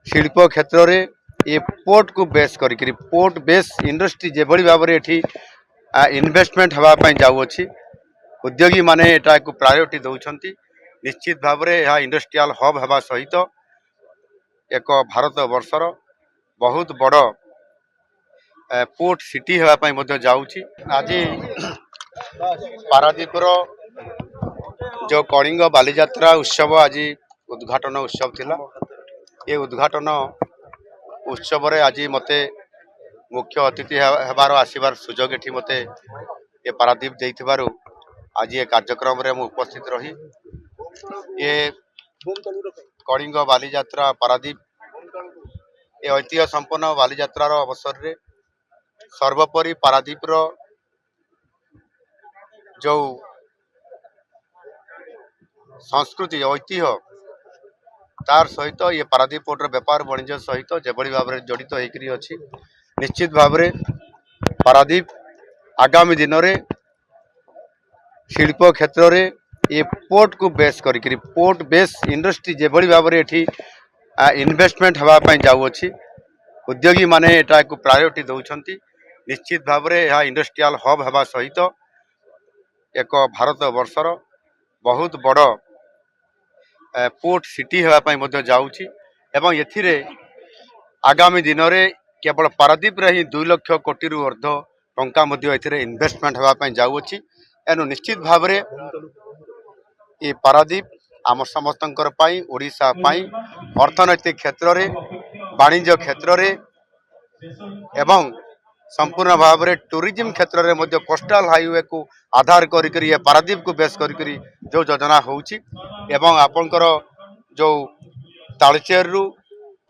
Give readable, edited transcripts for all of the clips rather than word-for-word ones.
शिल्प क्षेत्र में ये पोर्ट को बेस करी पोर्ट बेस इंडस्ट्री जो भाव में ये इन्वेस्टमेंट हाँपाई जाऊँगी उद्योगी माने एटा को प्रायोरिटी दौरान निश्चित भाव में यह इंडस्ट्रियल हब होगा सहित एक भारत वर्षर बहुत बड़ पोर्ट सिटी हाँपाई जाऊँगी आज पारादीपर जो कलिंग बालीजात्रा उत्सव आज उद्घाटन उत्सव थिला ये उद्घाटन उत्सव रे आज मते मुख्य अतिथि हेबार आसीबार सुजोग एठी मते ये पारादीप देइथिबारु आज ये कार्यक्रम रे मु उपस्थित रही ये कलिंग बालीजात्रा पारादीप ये ऐतिह्य संपन्न बालीजात्रार अवसर रे सर्वोपरि पारादीप रो जो संस्कृति ऐतिह्य तार सहित ये पारादीप पोर्टर व्यापार वाणिज्य सहित जेभली भाव में जड़ित होकर अच्छी निश्चित भाव में पारादीप आगामी दिन में शिल्प क्षेत्र में ये पोर्ट को बेस करी पोर्ट बेस इंडस्ट्री जो भाव में ये इन्वेस्टमेंट हाँपाई जाऊँगी उद्योगी माने एटा को प्रायोरिटी दौरान निश्चित भाव में यह इंडस्ट्रियल हब होगा सहित एक भारत वर्षर बहुत बड़ पोर्ट सिटी हाँपाई जाऊँगी एवं एथिरे आगामी दिन में केवल पारादीप रे ही 2 लाख कोटी रु अर्ध टंका इन्वेस्टमेंट हाँपाई जाऊँगी एनु निश्चित भाव में ये पारादीप आम समस्त ओडिशा अर्थनैतिक क्षेत्र में वाणिज्य क्षेत्र में एवं संपूर्ण भाव में टूरिज्म क्षेत्र में कोस्टाल हाईवे को आधार करी ये पारादीप को बेस करी जो योजना होउची एवं आपणकर जो तालचेर रु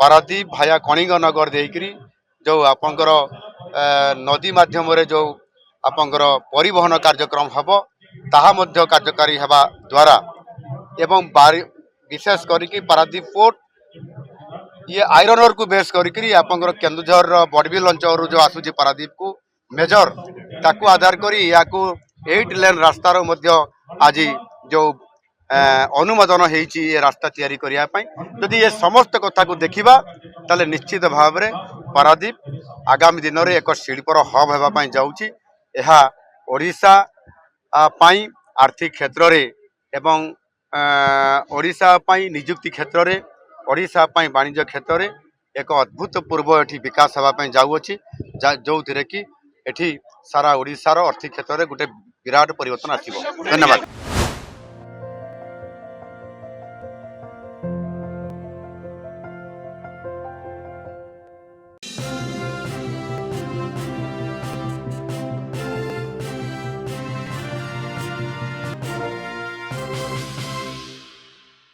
पारादीप भाया कणिंग नगर देकरी जो आपणकर नदी माध्यम रे जो आपणकर परिवहन कार्यक्रम हबो ताहा मध्य कार्यकारी हेबा द्वारा एवं विशेष करी पारादीप पोर्ट ये आयरन ओर को बेस करी आपंकर केन्दुझर बड़बिल अंचल जो आसूची पारादीप को मेजर ताकू आधार करी या 8 लेन रास्तार आज जो अनुमोदन होती ये रास्ता तैयारी करने जदि ये समस्त कथा को देखा ताले निश्चित भाव में पारादीप आगामी दिन में एक शिल्पर हब हाँपाई जाऊँगी यह ओडिशा पाई आर्थिक क्षेत्र में एवं ओडिशा पाई निजुक्ति क्षेत्र में ओडिशा पाई वाणिज्य क्षेत्र में एक अभूतपूर्व एठी विकास हाँपाई जाऊँगी जो थी कि एठी सारा ओडिशार आर्थिक क्षेत्र में गोटे विराट परिवर्तन आसिबो। धन्यवाद।